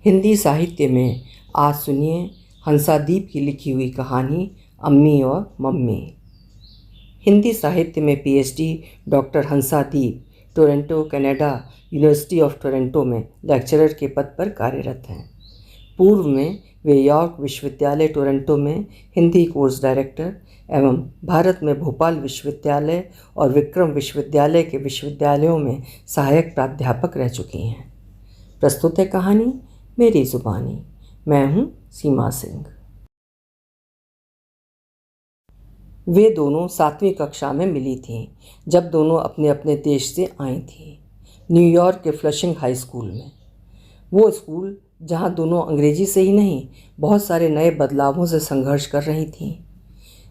हिंदी साहित्य में आज सुनिए हंसादीप की लिखी हुई कहानी अम्मी और मम्मी। हिंदी साहित्य में PhD doctor Hansadeep Toronto Canada university of Toronto में लेक्चरर के पद पर कार्यरत हैं। पूर्व में वे यॉर्क विश्वविद्यालय टोरंटो में हिंदी कोर्स डायरेक्टर एवं भारत में भोपाल विश्वविद्यालय और विक्रम विश्वविद्यालय के विश्वविद्यालयों में सहायक प्राध्यापक रह चुकी हैं। प्रस्तुत है कहानी मेरी ज़ुबानी। मैं हूँ सीमा सिंह। वे दोनों 7वीं कक्षा में मिली थीं जब दोनों अपने अपने देश से आई थीं, न्यूयॉर्क के फ्लशिंग हाई स्कूल में। वो स्कूल जहाँ दोनों अंग्रेजी से ही नहीं बहुत सारे नए बदलावों से संघर्ष कर रही थीं।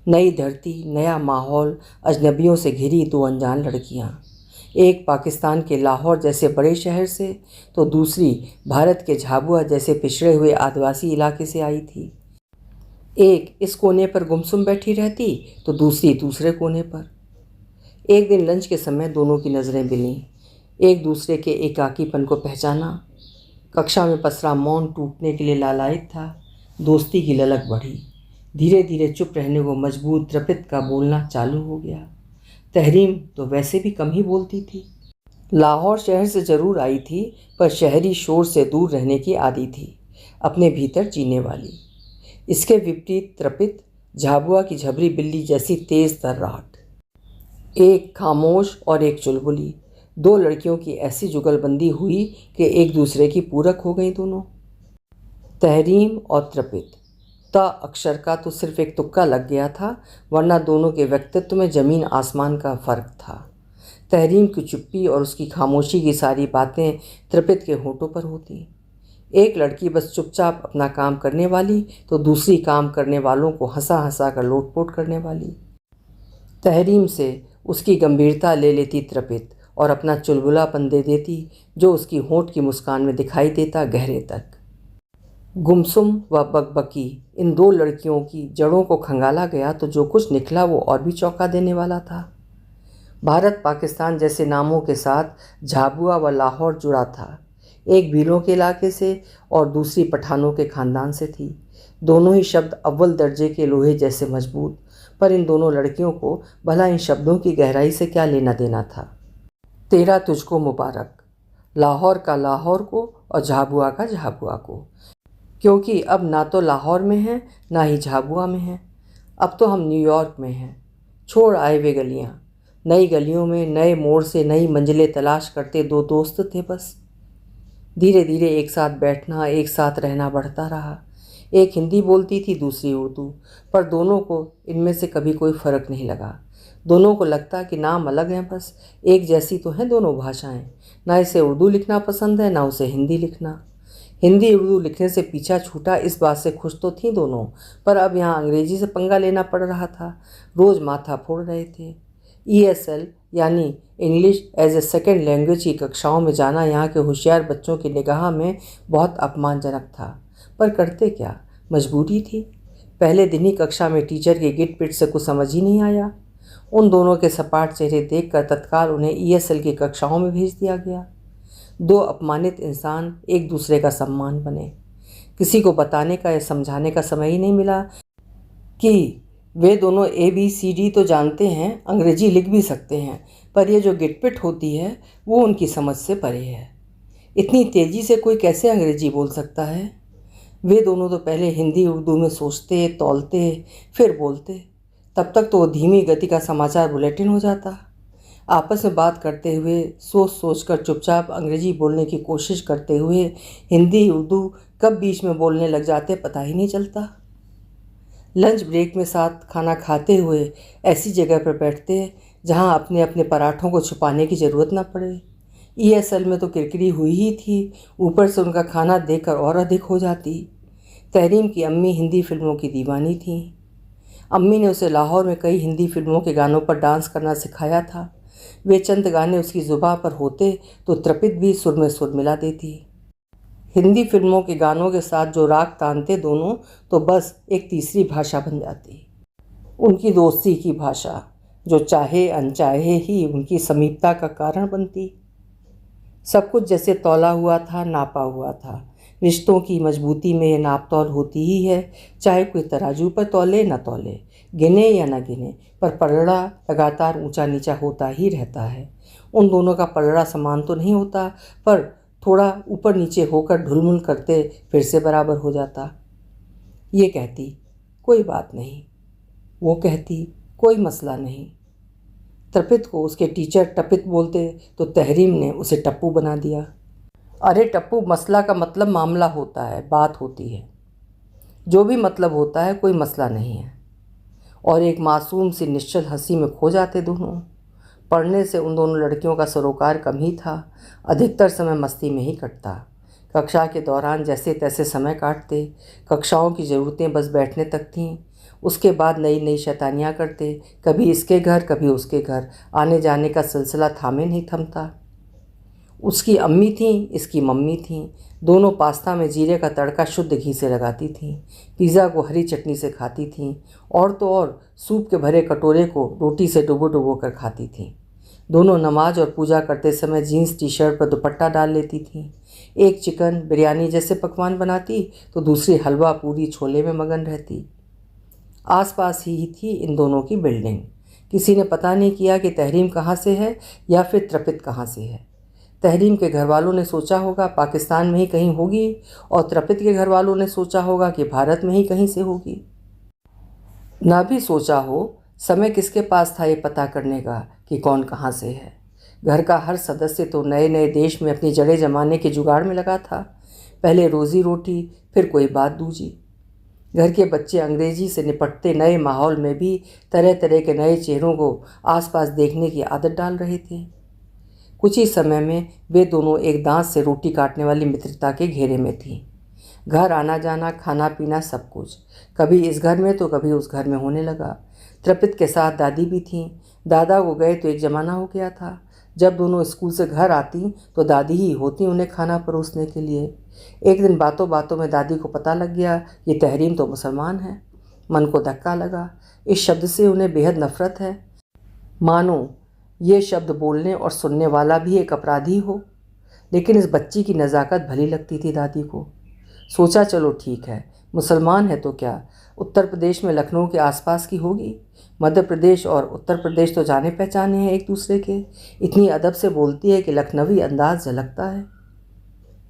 नई धरती, नया माहौल, अजनबियों से घिरी 2 अनजान लड़कियाँ, एक पाकिस्तान के लाहौर जैसे बड़े शहर से तो दूसरी भारत के झाबुआ जैसे पिछड़े हुए आदिवासी इलाके से आई थी। एक इस कोने पर गुमसुम बैठी रहती तो दूसरी दूसरे कोने पर। एक दिन लंच के समय दोनों की नज़रें मिलीं, एक दूसरे के एकाकीपन को पहचाना। कक्षा में पसरा मौन टूटने के लिए लालायित था। दोस्ती की ललक बढ़ी। धीरे धीरे चुप रहने को मजबूर त्रिपित का बोलना चालू हो गया। तहरीम तो वैसे भी कम ही बोलती थी। लाहौर शहर से ज़रूर आई थी, पर शहरी शोर से दूर रहने की आदी थी, अपने भीतर जीने वाली। इसके विपरीत त्रिपित झाबुआ की झबरी बिल्ली जैसी तेज़ तर्राट, एक खामोश और एक चुलबुली। 2 लड़कियों की ऐसी जुगलबंदी हुई कि एक दूसरे की पूरक हो गई दोनों। तहरीम और त्रिपित त अक्षर का तो सिर्फ एक तुक्का लग गया था, वरना दोनों के व्यक्तित्व में ज़मीन आसमान का फ़र्क था। तहरीम की चुप्पी और उसकी खामोशी की सारी बातें त्रिपित के होठों पर होती। एक लड़की बस चुपचाप अपना काम करने वाली तो दूसरी काम करने वालों को हंसा हंसा कर लोटपोट करने वाली। तहरीम से उसकी गंभीरता ले लेती त्रिपित और अपना चुलबुलापन दे देती, जो उसकी होंठ की मुस्कान में दिखाई देता गहरे तक। गुमसुम व बकबकी इन 2 लड़कियों की जड़ों को खंगाला गया तो जो कुछ निकला वो और भी चौंका देने वाला था। भारत पाकिस्तान जैसे नामों के साथ झाबुआ व लाहौर जुड़ा था। एक भीलों के इलाके से और दूसरी पठानों के ख़ानदान से थी। दोनों ही शब्द अव्वल दर्जे के लोहे जैसे मजबूत, पर इन दोनों लड़कियों को भला इन शब्दों की गहराई से क्या लेना देना था। तेरा तुझको मुबारक, लाहौर का लाहौर को और झाबुआ का झाबुआ को, क्योंकि अब ना तो लाहौर में है ना ही झाबुआ में है। अब तो हम न्यूयॉर्क में हैं। छोड़ आए वे गलियां। नई गलियों में नए मोड़ से नई मंजिलें तलाश करते 2 दोस्त थे बस। धीरे धीरे एक साथ बैठना, एक साथ रहना बढ़ता रहा। एक हिंदी बोलती थी, दूसरी उर्दू, पर दोनों को इनमें से कभी कोई फ़र्क नहीं लगा। दोनों को लगता कि नाम अलग हैं, बस एक जैसी तो हैं दोनों भाषाएं। ना इसे उर्दू लिखना पसंद है, ना उसे हिंदी लिखना। हिंदी उर्दू लिखने से पीछा छूटा इस बात से खुश तो थी दोनों, पर अब यहाँ अंग्रेजी से पंगा लेना पड़ रहा था। रोज़ माथा फोड़ रहे थे। ESL यानी English as a second language की कक्षाओं में जाना यहाँ के होशियार बच्चों की निगाह में बहुत अपमानजनक था, पर करते क्या, मजबूरी थी। पहले दिन ही कक्षा में टीचर की गिट पिट से कुछ समझ ही नहीं आया। उन दोनों के सपाट चेहरे देखकर तत्काल उन्हें ESL की कक्षाओं में भेज दिया गया। 2 अपमानित इंसान एक दूसरे का सम्मान बने। किसी को बताने का या समझाने का समय ही नहीं मिला कि वे दोनों ABCD तो जानते हैं, अंग्रेजी लिख भी सकते हैं, पर यह जो गिटपिट होती है वो उनकी समझ से परे है। इतनी तेज़ी से कोई कैसे अंग्रेजी बोल सकता है। वे दोनों तो पहले हिंदी उर्दू में सोचते, तौलते, फिर बोलते। तब तक तो वो धीमी गति का समाचार बुलेटिन हो जाता। आपस में बात करते हुए, सोच सोच कर चुपचाप अंग्रेजी बोलने की कोशिश करते हुए हिंदी उर्दू कब बीच में बोलने लग जाते पता ही नहीं चलता। लंच ब्रेक में साथ खाना खाते हुए ऐसी जगह पर बैठते जहां अपने अपने पराठों को छुपाने की ज़रूरत न पड़े। ESL में तो किरकिरी हुई ही थी, ऊपर से उनका खाना देखकर और अधिक हो जाती। तहरीम की अम्मी हिंदी फिल्मों की दीवानी थी। अम्मी ने उसे लाहौर में कई हिंदी फिल्मों के गानों पर डांस करना सिखाया था। वे चंद गाने उसकी ज़ुबान पर होते तो त्रिपित भी सुर में सुर मिला देती। हिंदी फिल्मों के गानों के साथ जो राग तानते दोनों, तो बस एक तीसरी भाषा बन जाती, उनकी दोस्ती की भाषा, जो चाहे अनचाहे ही उनकी समीपता का कारण बनती। सब कुछ जैसे तौला हुआ था, नापा हुआ था। रिश्तों की मजबूती में नाप तौल होती ही है, चाहे कोई तराजू पर तौले न तौले, गिने या न गिने, पर पलड़ा लगातार ऊंचा नीचा होता ही रहता है। उन दोनों का पलड़ा समान तो नहीं होता, पर थोड़ा ऊपर नीचे होकर ढुलमुल करते फिर से बराबर हो जाता। ये कहती कोई बात नहीं, वो कहती कोई मसला नहीं। तृपित को उसके टीचर टपित बोलते तो तहरीम ने उसे टप्पू बना दिया। अरे टप्पू, मसला का मतलब मामला होता है, बात होती है। जो भी मतलब होता है कोई मसला नहीं है। और एक मासूम सी निश्चल हंसी में खो जाते दोनों। पढ़ने से उन दोनों लड़कियों का सरोकार कम ही था, अधिकतर समय मस्ती में ही कटता। कक्षा के दौरान जैसे तैसे समय काटते, कक्षाओं की ज़रूरतें बस बैठने तक थीं। उसके बाद नई नई शैतानियाँ करते, कभी इसके घर कभी उसके घर, आने जाने का सिलसिला थामे नहीं थमता। उसकी अम्मी थीं, इसकी मम्मी थीं, दोनों पास्ता में जीरे का तड़का शुद्ध घी से लगाती थीं, पिज़्ज़ा को हरी चटनी से खाती थीं, और तो और सूप के भरे कटोरे को रोटी से डुबो डुबो कर खाती थीं। दोनों नमाज और पूजा करते समय जीन्स टी शर्ट पर दुपट्टा डाल लेती थीं। एक चिकन बिरयानी जैसे पकवान बनाती तो दूसरी हलवा पूरी छोले में मगन रहती। आसपास ही थी इन दोनों की बिल्डिंग। किसी ने पता नहीं किया कि तहरीम कहाँ से है या फिर तृपित कहाँ से है। तहरीम के घर वालों ने सोचा होगा पाकिस्तान में ही कहीं होगी, और तृपित के घर वालों ने सोचा होगा कि भारत में ही कहीं से होगी। ना भी सोचा हो, समय किसके पास था ये पता करने का कि कौन कहाँ से है। घर का हर सदस्य तो नए नए देश में अपनी जड़ें जमाने के जुगाड़ में लगा था। पहले रोज़ी रोटी, फिर कोई बात दूजी। घर के बच्चे अंग्रेजी से निपटते नए माहौल में भी तरह तरह के नए चेहरों को आसपास देखने की आदत डाल रहे थे। कुछ ही समय में वे दोनों एक दांत से रोटी काटने वाली मित्रता के घेरे में थीं। घर आना जाना, खाना पीना, सब कुछ कभी इस घर में तो कभी उस घर में होने लगा। तृपित के साथ दादी भी थीं। दादा को गए तो एक ज़माना हो गया था। जब दोनों स्कूल से घर आती तो दादी ही होती उन्हें खाना परोसने के लिए। एक दिन बातों बातों में दादी को पता लग गया कि तहरीम तो मुसलमान है। मन को धक्का लगा। इस शब्द से उन्हें बेहद नफरत है, मानो ये शब्द बोलने और सुनने वाला भी एक अपराधी हो। लेकिन इस बच्ची की नज़ाकत भली लगती थी दादी को। सोचा चलो ठीक है, मुसलमान है तो क्या, उत्तर प्रदेश में लखनऊ के आसपास की होगी। मध्य प्रदेश और उत्तर प्रदेश तो जाने पहचाने हैं एक दूसरे के। इतनी अदब से बोलती है कि लखनवी अंदाज झलकता है।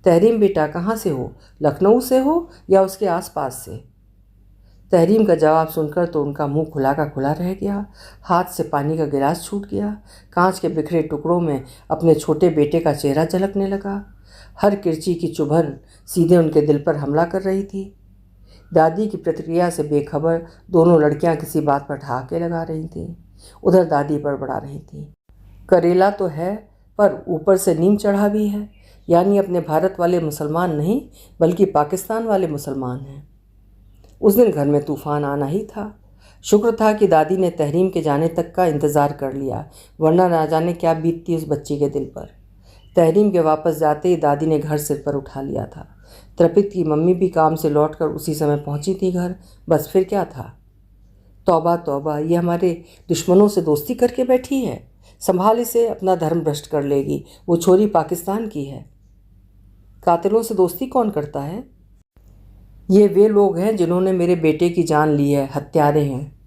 तहरीम बेटा कहाँ से हो, लखनऊ से हो या उसके आसपास से? तहरीम का जवाब सुनकर तो उनका मुंह खुला का खुला रह गया। हाथ से पानी का गिलास छूट गया। कांच के बिखरे टुकड़ों में अपने छोटे बेटे का चेहरा झलकने लगा। हर किरची की चुभन सीधे उनके दिल पर हमला कर रही थी। दादी की प्रतिक्रिया से बेखबर दोनों लड़कियां किसी बात पर ठहाके लगा रही थीं। उधर दादी बड़बड़ा रही थीं, करेला तो है पर ऊपर से नीम चढ़ा भी है, यानी अपने भारत वाले मुसलमान नहीं बल्कि पाकिस्तान वाले मुसलमान हैं। उस दिन घर में तूफान आना ही था। शुक्र था कि दादी ने तहरीम के जाने तक का इंतज़ार कर लिया, वरना ना जाने क्या बीतती उस बच्ची के दिल पर। तहरीम के वापस जाते ही दादी ने घर सिर पर उठा लिया था। तृपित की मम्मी भी काम से लौटकर उसी समय पहुंची थी घर। बस फिर क्या था। तौबा तौबा, ये हमारे दुश्मनों से दोस्ती करके बैठी है। संभाल इसे, अपना धर्म भ्रष्ट कर लेगी। वो छोरी पाकिस्तान की है। कातिलों से दोस्ती कौन करता है? ये वे लोग हैं जिन्होंने मेरे बेटे की जान ली है, हत्यारे हैं।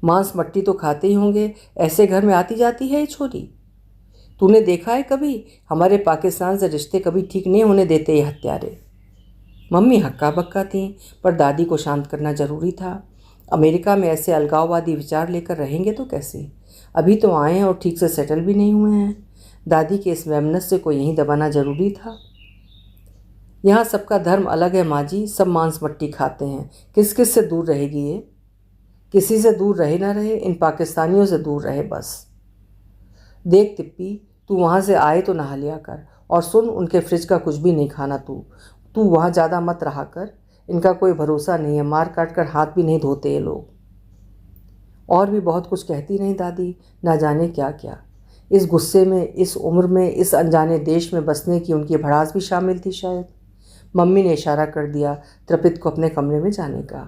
मांस मट्टी तो खाते ही होंगे, ऐसे घर में आती जाती है ये छोरी। तूने देखा है कभी? हमारे पाकिस्तान से रिश्ते कभी ठीक नहीं होने देते ये हत्यारे। मम्मी हक्का बक्का थीं, पर दादी को शांत करना जरूरी था। अमेरिका में ऐसे अलगाववादी विचार लेकर रहेंगे तो कैसे? अभी तो आए हैं और ठीक से सेटल भी नहीं हुए हैं। दादी के इस वैमनस्य को यहीं दबाना जरूरी था। यहाँ सबका धर्म अलग है माँ जी, सब मांस मट्टी खाते हैं। किस किस से दूर रहेगी ये? किसी से दूर रहे ना रहे, इन पाकिस्तानियों से दूर रहे बस। देख तिप्पी, तू वहाँ से आए तो नहा लिया कर, और सुन, उनके फ्रिज का कुछ भी नहीं खाना। तू वहाँ ज़्यादा मत रहा कर। इनका कोई भरोसा नहीं है, मार काट कर हाथ भी नहीं धोते ये लोग। और भी बहुत कुछ कहती रही दादी, ना जाने क्या क्या। इस गुस्से में, इस उम्र में, इस अनजाने देश में बसने की उनकी भड़ास भी शामिल थी शायद। मम्मी ने इशारा कर दिया तृपित को अपने कमरे में जाने का।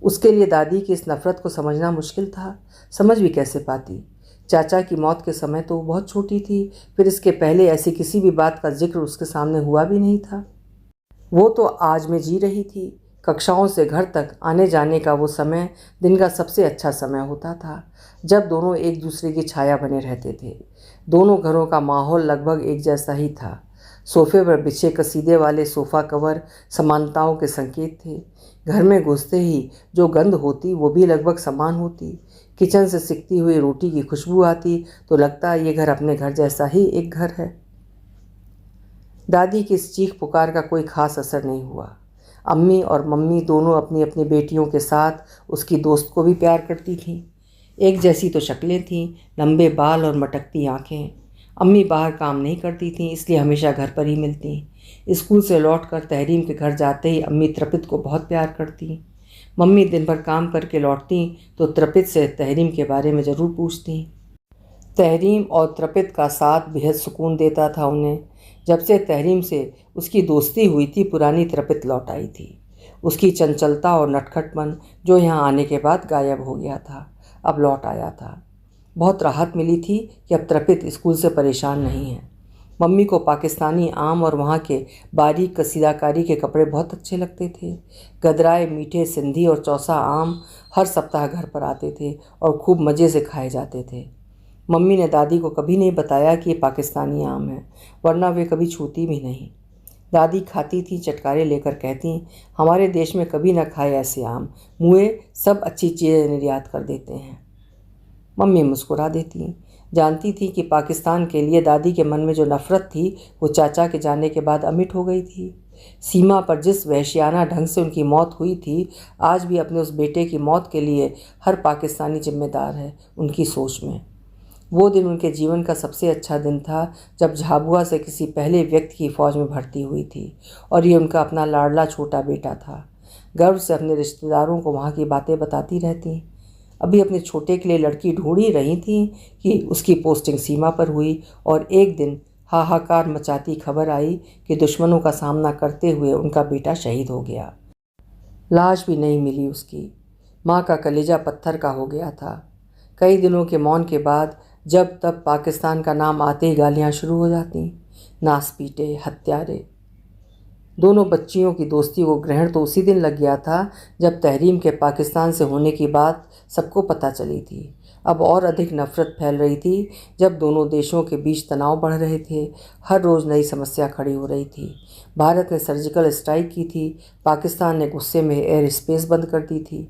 उसके लिए दादी की इस नफ़रत को समझना मुश्किल था। समझ भी कैसे पाती? चाचा की मौत के समय तो वो बहुत छोटी थी, फिर इसके पहले ऐसी किसी भी बात का जिक्र उसके सामने हुआ भी नहीं था। वो तो आज में जी रही थी। कक्षाओं से घर तक आने जाने का वो समय दिन का सबसे अच्छा समय होता था, जब दोनों एक दूसरे की छाया बने रहते थे। दोनों घरों का माहौल लगभग एक जैसा ही था। सोफे पर बिछे कसीदे वाले सोफ़ा कवर समानताओं के संकेत थे। घर में घुसते ही जो गंध होती वो भी लगभग समान होती। किचन से सिकती हुई रोटी की खुशबू आती तो लगता ये घर अपने घर जैसा ही एक घर है। दादी की इस चीख पुकार का कोई खास असर नहीं हुआ। अम्मी और मम्मी दोनों अपनी अपनी बेटियों के साथ उसकी दोस्त को भी प्यार करती थीं। एक जैसी तो शक्लें थीं, लंबे बाल और मटकती आंखें। अम्मी बाहर काम नहीं करती थीं, इसलिए हमेशा घर पर ही मिलती। स्कूल से लौटकर तहरीम के घर जाते ही अम्मी त्रपित को बहुत प्यार करती। मम्मी दिन भर काम करके लौटती तो त्रपित से तहरीम के बारे में ज़रूर पूछती। तहरीम और त्रपित का साथ बेहद सुकून देता था उन्हें। जब से तहरीम से उसकी दोस्ती हुई थी, पुरानी त्रपित लौट आई थी। उसकी चंचलता और नटखटपन जो यहाँ आने के बाद गायब हो गया था, अब लौट आया था। बहुत राहत मिली थी कि अब त्रपित स्कूल से परेशान नहीं है। मम्मी को पाकिस्तानी आम और वहाँ के बारीक कसीदाकारी के कपड़े बहुत अच्छे लगते थे। गदराए मीठे सिंधी और चौसा आम हर सप्ताह घर पर आते थे और खूब मज़े से खाए जाते थे। मम्मी ने दादी को कभी नहीं बताया कि ये पाकिस्तानी आम है, वरना वे कभी छूती भी नहीं। दादी खाती थी, चटकारे लेकर कहती, हमारे देश में कभी न खाए ऐसे आम, मुए सब अच्छी चीज़ें निर्यात कर देते हैं। मम्मी मुस्कुरा देती। जानती थी कि पाकिस्तान के लिए दादी के मन में जो नफ़रत थी वो चाचा के जाने के बाद अमिट हो गई थी। सीमा पर जिस वहशियाना ढंग से उनकी मौत हुई थी, आज भी अपने उस बेटे की मौत के लिए हर पाकिस्तानी जिम्मेदार है उनकी सोच में। वो दिन उनके जीवन का सबसे अच्छा दिन था जब झाबुआ से किसी पहले व्यक्ति की फ़ौज में भर्ती हुई थी और ये उनका अपना लाडला छोटा बेटा था। गर्व से अपने रिश्तेदारों को वहाँ की बातें बताती रहती। अभी अपने छोटे के लिए लड़की ढूंढ ही रही थी कि उसकी पोस्टिंग सीमा पर हुई और एक दिन हाहाकार मचाती खबर आई कि दुश्मनों का सामना करते हुए उनका बेटा शहीद हो गया। लाश भी नहीं मिली उसकी। माँ का कलेजा पत्थर का हो गया था। कई दिनों के मौन के बाद जब तब पाकिस्तान का नाम आते ही गालियाँ शुरू हो जाती। नासपीटे, हत्यारे। दोनों बच्चियों की दोस्ती को ग्रहण तो उसी दिन लग गया था जब तहरीम के पाकिस्तान से होने की बात सबको पता चली थी। अब और अधिक नफरत फैल रही थी जब दोनों देशों के बीच तनाव बढ़ रहे थे। हर रोज़ नई समस्या खड़ी हो रही थी। भारत ने सर्जिकल स्ट्राइक की थी, पाकिस्तान ने गुस्से में एयर स्पेस बंद कर दी थी।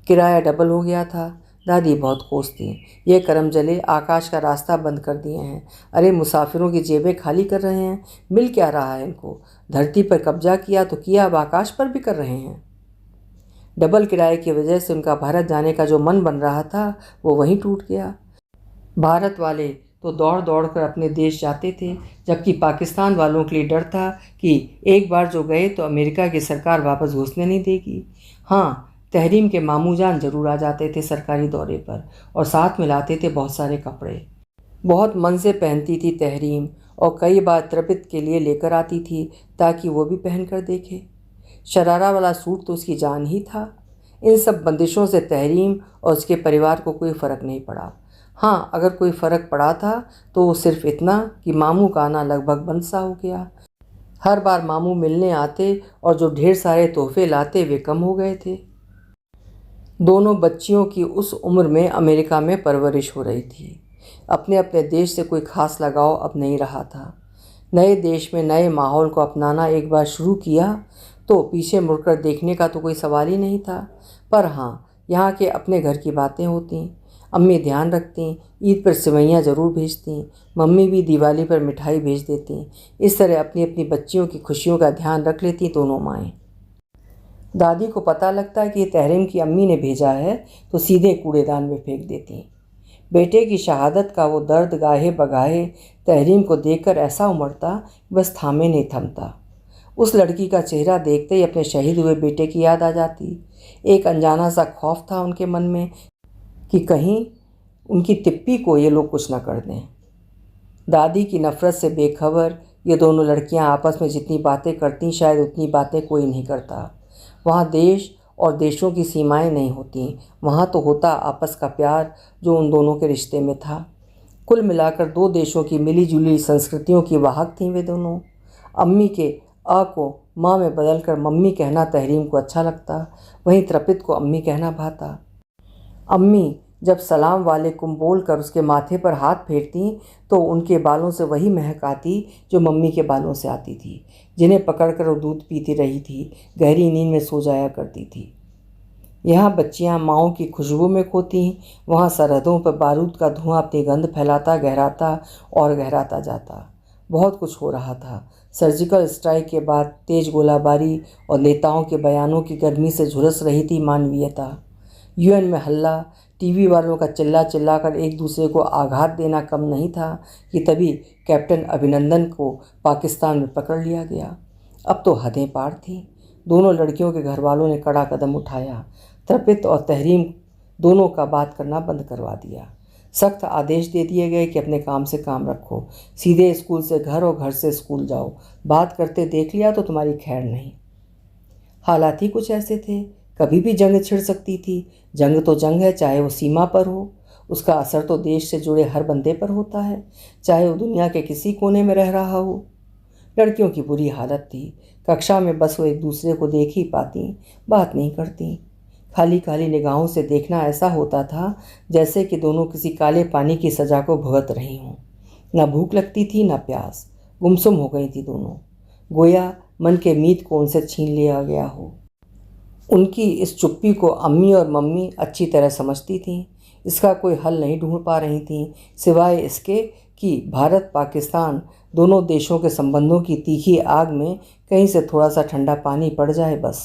किराया डबल हो गया था। दादी बहुत खुश थी। ये करम जले आकाश का रास्ता बंद कर दिए हैं। अरे मुसाफिरों की जेबें खाली कर रहे हैं। मिल क्या रहा है इनको? धरती पर कब्जा किया तो किया, अब आकाश पर भी कर रहे हैं। डबल किराए की वजह से उनका भारत जाने का जो मन बन रहा था वो वहीं टूट गया। भारत वाले तो दौड़ दौड़ कर अपने देश जाते थे, जबकि पाकिस्तान वालों के लिए डर था कि एक बार जो गए तो अमेरिका की सरकार वापस घुसने नहीं देगी। हाँ, तहरीम के मामू जान जरूर आ जाते थे सरकारी दौरे पर और साथ में लाते थे बहुत सारे कपड़े। बहुत मन से पहनती थी तहरीम और कई बार त्रपित के लिए लेकर आती थी ताकि वो भी पहन कर देखे। शरारा वाला सूट तो उसकी जान ही था। इन सब बंदिशों से तहरीम और उसके परिवार को कोई फ़र्क नहीं पड़ा। हाँ, अगर कोई फ़र्क पड़ा था तो वो सिर्फ इतना कि मामू का आना लगभग बंद सा हो गया। हर बार मामू मिलने आते और जो ढेर सारे तोहफे लाते वे कम हो गए थे। दोनों बच्चियों की उस उम्र में अमेरिका में परवरिश हो रही थी। अपने अपने देश से कोई खास लगाव अब नहीं रहा था। नए देश में नए माहौल को अपनाना एक बार शुरू किया तो पीछे मुड़कर देखने का तो कोई सवाल ही नहीं था। पर हाँ, यहाँ के अपने घर की बातें होती। अम्मी ध्यान रखती, ईद पर सेवैयाँ ज़रूर भेजती, मम्मी भी दिवाली पर मिठाई भेज देती। इस तरह अपनी अपनी बच्चियों की खुशियों का ध्यान रख लेती दोनों माएँ। दादी को पता लगता कि ये तहरीम की अम्मी ने भेजा है तो सीधे कूड़ेदान में फेंक देती। बेटे की शहादत का वो दर्द गाहे बगाहे तहरीम को देखकर ऐसा उमड़ता बस थामे नहीं थमता। उस लड़की का चेहरा देखते ही अपने शहीद हुए बेटे की याद आ जाती। एक अनजाना सा खौफ था उनके मन में कि कहीं उनकी तिप्पी को ये लोग कुछ न कर दें। दादी की नफ़रत से बेखबर ये दोनों लड़कियां आपस में जितनी बातें करती शायद उतनी बातें कोई नहीं करता। वहाँ देश और देशों की सीमाएं नहीं होती, वहाँ तो होता आपस का प्यार जो उन दोनों के रिश्ते में था। कुल मिलाकर दो देशों की मिली जुली संस्कृतियों की वाहक थीं वे दोनों। अम्मी के अ को माँ में बदलकर मम्मी कहना तहरीम को अच्छा लगता, वहीं तृपित को अम्मी कहना भाता। अम्मी जब सलाम वालेकुम बोलकर उसके माथे पर हाथ फेरती तो उनके बालों से वही महक आती जो मम्मी के बालों से आती थी, जिन्हें पकड़कर वो दूध पीती रही थी, गहरी नींद में सो जाया करती थी। यहाँ बच्चियाँ माँओं की खुशबू में खोती, वहाँ सरहदों पर बारूद का धुआं अपनी गंध फैलाता गहराता और गहराता जाता। बहुत कुछ हो रहा था। सर्जिकल स्ट्राइक के बाद तेज गोलाबारी और नेताओं के बयानों की गर्मी से झुलस रही थी मानवीयता। यूएन में हल्ला, टीवी वालों का चिल्ला चिल्लाकर एक दूसरे को आघात देना कम नहीं था कि तभी कैप्टन अभिनंदन को पाकिस्तान में पकड़ लिया गया। अब तो हदें पार थीं। दोनों लड़कियों के घर वालों ने कड़ा कदम उठाया। तृपित और तहरीम दोनों का बात करना बंद करवा दिया। सख्त आदेश दे दिए गए कि अपने काम से काम रखो, सीधे स्कूल से घर और घर से स्कूल जाओ, बात करते देख लिया तो तुम्हारी खैर नहीं। हालात ही कुछ ऐसे थे, कभी भी जंग छिड़ सकती थी। जंग तो जंग है, चाहे वो सीमा पर हो। उसका असर तो देश से जुड़े हर बंदे पर होता है, चाहे वो दुनिया के किसी कोने में रह रहा हो। लड़कियों की बुरी हालत थी। कक्षा में बस वो एक दूसरे को देख ही पाती, बात नहीं करती। खाली खाली निगाहों से देखना ऐसा होता था जैसे कि दोनों किसी काले पानी की सज़ा को भुगत रही हों। न भूख लगती थी न प्यास, गुमसुम हो गई थी दोनों, गोया मन के मीत को उनसे छीन लिया गया हो। उनकी इस चुप्पी को अम्मी और मम्मी अच्छी तरह समझती थीं। इसका कोई हल नहीं ढूंढ पा रही थीं, सिवाय इसके कि भारत पाकिस्तान दोनों देशों के संबंधों की तीखी आग में कहीं से थोड़ा सा ठंडा पानी पड़ जाए बस।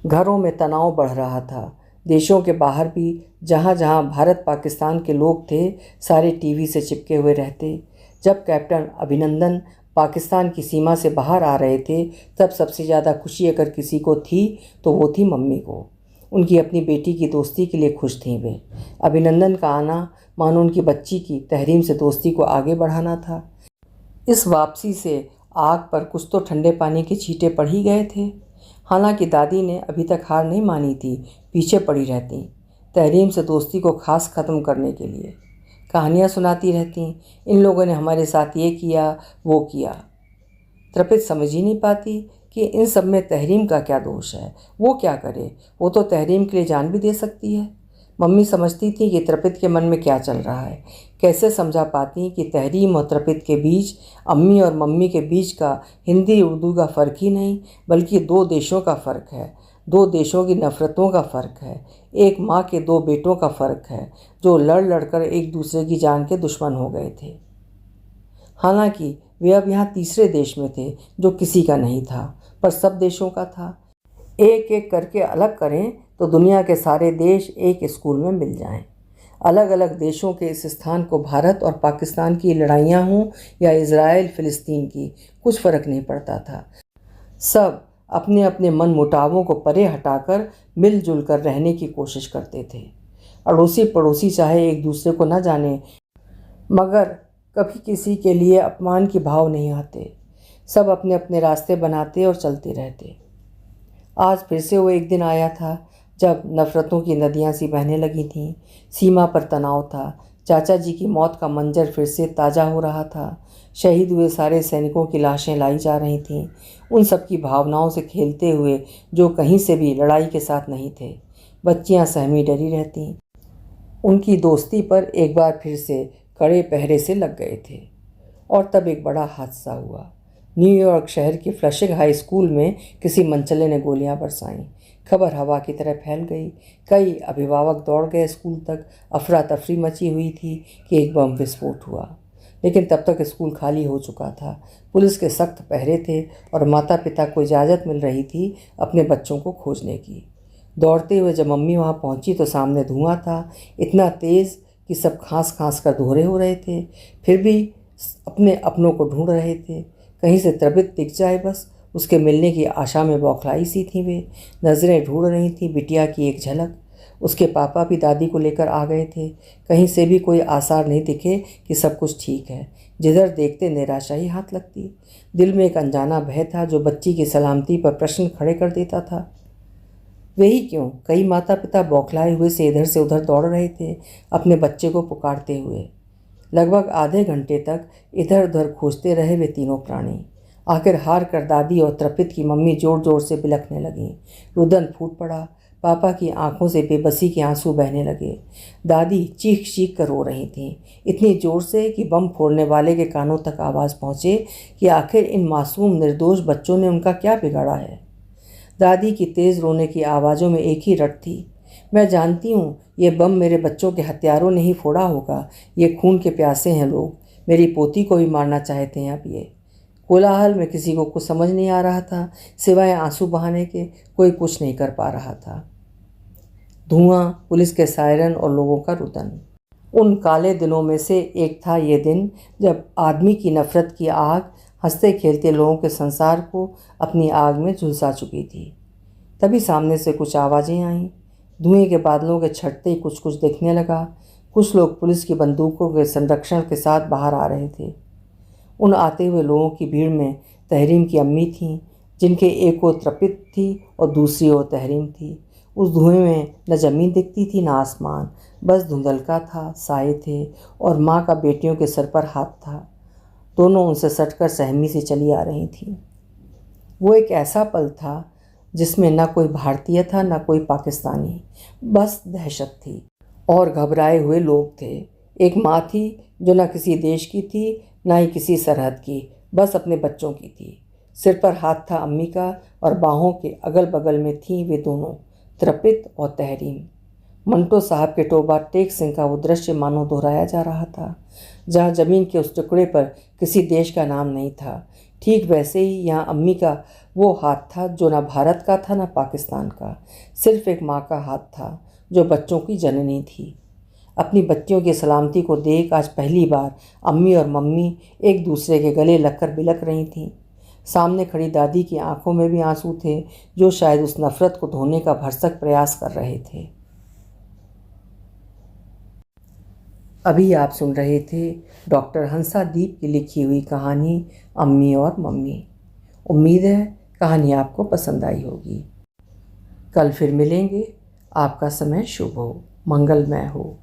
घरों में तनाव बढ़ रहा था। देशों के बाहर भी जहाँ जहाँ भारत पाकिस्तान के लोग थे, सारे टीवी से चिपके हुए रहते। जब कैप्टन अभिनंदन पाकिस्तान की सीमा से बाहर आ रहे थे, तब सबसे ज़्यादा खुशी अगर किसी को थी तो वो थी मम्मी को। उनकी अपनी बेटी की दोस्ती के लिए खुश थीं वे। अभिनंदन का आना मानो उनकी बच्ची की तहरीम से दोस्ती को आगे बढ़ाना था। इस वापसी से आग पर कुछ तो ठंडे पानी के छींटे पड़ ही गए थे। हालांकि दादी ने अभी तक हार नहीं मानी थी, पीछे पड़ी रहती तहरीम से दोस्ती को खास ख़त्म करने के लिए। कहानियाँ सुनाती रहती, इन लोगों ने हमारे साथ ये किया वो किया। तृपित समझ ही नहीं पाती कि इन सब में तहरीम का क्या दोष है। वो क्या करे, वो तो तहरीम के लिए जान भी दे सकती है। मम्मी समझती थी कि तृपित के मन में क्या चल रहा है। कैसे समझा पाती कि तहरीम और तृपित के बीच, अम्मी और मम्मी के बीच का हिंदी उर्दू का फ़र्क ही नहीं, बल्कि दो देशों का फ़र्क है, दो देशों की नफ़रतों का फ़र्क है, एक माँ के दो बेटों का फ़र्क है जो लड़ लड़कर एक दूसरे की जान के दुश्मन हो गए थे। हालांकि वे अब यहाँ तीसरे देश में थे जो किसी का नहीं था, पर सब देशों का था। एक एक करके अलग करें तो दुनिया के सारे देश एक स्कूल में मिल जाएं। अलग अलग देशों के इस स्थान को भारत और पाकिस्तान की लड़ाइयाँ हों या इज़राइल फ़िलिस्तीन की, कुछ फ़र्क नहीं पड़ता था। सब अपने अपने मन मुटावों को परे हटाकर मिलजुल कर रहने की कोशिश करते थे। अड़ोसी पड़ोसी चाहे एक दूसरे को न जाने, मगर कभी किसी के लिए अपमान के भाव नहीं आते। सब अपने अपने रास्ते बनाते और चलते रहते। आज फिर से वो एक दिन आया था जब नफ़रतों की नदियाँ सी बहने लगी थीं। सीमा पर तनाव था। चाचा जी की मौत का मंजर फिर से ताज़ा हो रहा था। शहीद हुए सारे सैनिकों की लाशें लाई जा रही थीं, उन सब की भावनाओं से खेलते हुए जो कहीं से भी लड़ाई के साथ नहीं थे। बच्चियाँ सहमी डरी रहतीं। उनकी दोस्ती पर एक बार फिर से कड़े पहरे से लग गए थे। और तब एक बड़ा हादसा हुआ। न्यूयॉर्क शहर के फ्लशिंग हाई स्कूल में किसी मनचले ने गोलियां बरसाईं। खबर हवा की तरह फैल गई। कई अभिभावक दौड़ गए स्कूल तक। अफरा तफरी मची हुई थी कि एक बम विस्फोट हुआ, लेकिन तब तक स्कूल खाली हो चुका था। पुलिस के सख्त पहरे थे और माता पिता को इजाज़त मिल रही थी अपने बच्चों को खोजने की। दौड़ते हुए जब मम्मी वहाँ पहुँची तो सामने धुआं था, इतना तेज़ कि सब खांस खांस कर दोहरे हो रहे थे। फिर भी अपने अपनों को ढूंढ रहे थे, कहीं से तृपित दिख जाए बस। उसके मिलने की आशा में बौखलाई सी थी वे। नज़रें ढूंढ रही थी बिटिया की एक झलक। उसके पापा भी दादी को लेकर आ गए थे। कहीं से भी कोई आसार नहीं दिखे कि सब कुछ ठीक है। जिधर देखते निराशा ही हाथ लगती। दिल में एक अनजाना भय था जो बच्ची की सलामती पर प्रश्न खड़े कर देता था। वही क्यों कई माता पिता बौखलाए हुए से इधर से उधर दौड़ रहे थे, अपने बच्चे को पुकारते हुए। लगभग आधे घंटे तक इधर उधर खोजते रहे वे तीनों प्राणी। आखिर हार कर दादी और तृपित की मम्मी जोर जोर से बिलखने लगीं। रुदन फूट पड़ा। पापा की आंखों से बेबसी के आंसू बहने लगे। दादी चीख चीख कर रो रही थीं, इतनी जोर से कि बम फोड़ने वाले के कानों तक आवाज़ पहुँचे कि आखिर इन मासूम निर्दोष बच्चों ने उनका क्या बिगाड़ा है। दादी की तेज़ रोने की आवाज़ों में एक ही रट थी, मैं जानती हूँ ये बम मेरे बच्चों के हत्यारों ने ही फोड़ा होगा। ये खून के प्यासे हैं लोग, मेरी पोती को भी मारना चाहते हैं अब ये। कोलाहल में किसी को कुछ समझ नहीं आ रहा था, सिवाय आंसू बहाने के कोई कुछ नहीं कर पा रहा था। धुआं, पुलिस के सायरन और लोगों का रुदन। उन काले दिनों में से एक था ये दिन जब आदमी की नफ़रत की आग हंसते खेलते लोगों के संसार को अपनी आग में झुलसा चुकी थी। तभी सामने से कुछ आवाज़ें आईं। धुएं के बादलों के छटते ही कुछ कुछ दिखने लगा। कुछ लोग पुलिस की बंदूकों के संरक्षण के साथ बाहर आ रहे थे। उन आते हुए लोगों की भीड़ में तहरीम की अम्मी थीं, जिनके एक ओर तृपित थी और दूसरी ओर तहरीम थी। उस धुएं में न ज़मीन दिखती थी न आसमान, बस धुंधलका था, साए थे और माँ का बेटियों के सर पर हाथ था। दोनों उनसे सटकर सहमी से चली आ रही थीं। वो एक ऐसा पल था जिसमें न कोई भारतीय था न कोई पाकिस्तानी, बस दहशत थी और घबराए हुए लोग थे। एक माँ थी जो न किसी देश की थी न ही किसी सरहद की, बस अपने बच्चों की थी। सिर पर हाथ था अम्मी का और बाहों के अगल बगल में थीं वे दोनों, तृपित और तहरीम। मंटो साहब के टोबा टेक सिंह का वो दृश्य मानो दोहराया जा रहा था, जहाँ ज़मीन के उस टुकड़े पर किसी देश का नाम नहीं था। ठीक वैसे ही यहाँ अम्मी का वो हाथ था जो न भारत का था न पाकिस्तान का, सिर्फ एक माँ का हाथ था जो बच्चों की जननी थी। अपनी बच्चियों की सलामती को देख आज पहली बार अम्मी और मम्मी एक दूसरे के गले लगकर बिलख रही थीं। सामने खड़ी दादी की आंखों में भी आंसू थे, जो शायद उस नफ़रत को धोने का भरसक प्रयास कर रहे थे। अभी आप सुन रहे थे डॉक्टर हंसादीप की लिखी हुई कहानी अम्मी और मम्मी। उम्मीद है कहानी आपको पसंद आई होगी। कल फिर मिलेंगे। आपका समय शुभ हो, मंगलमय हो।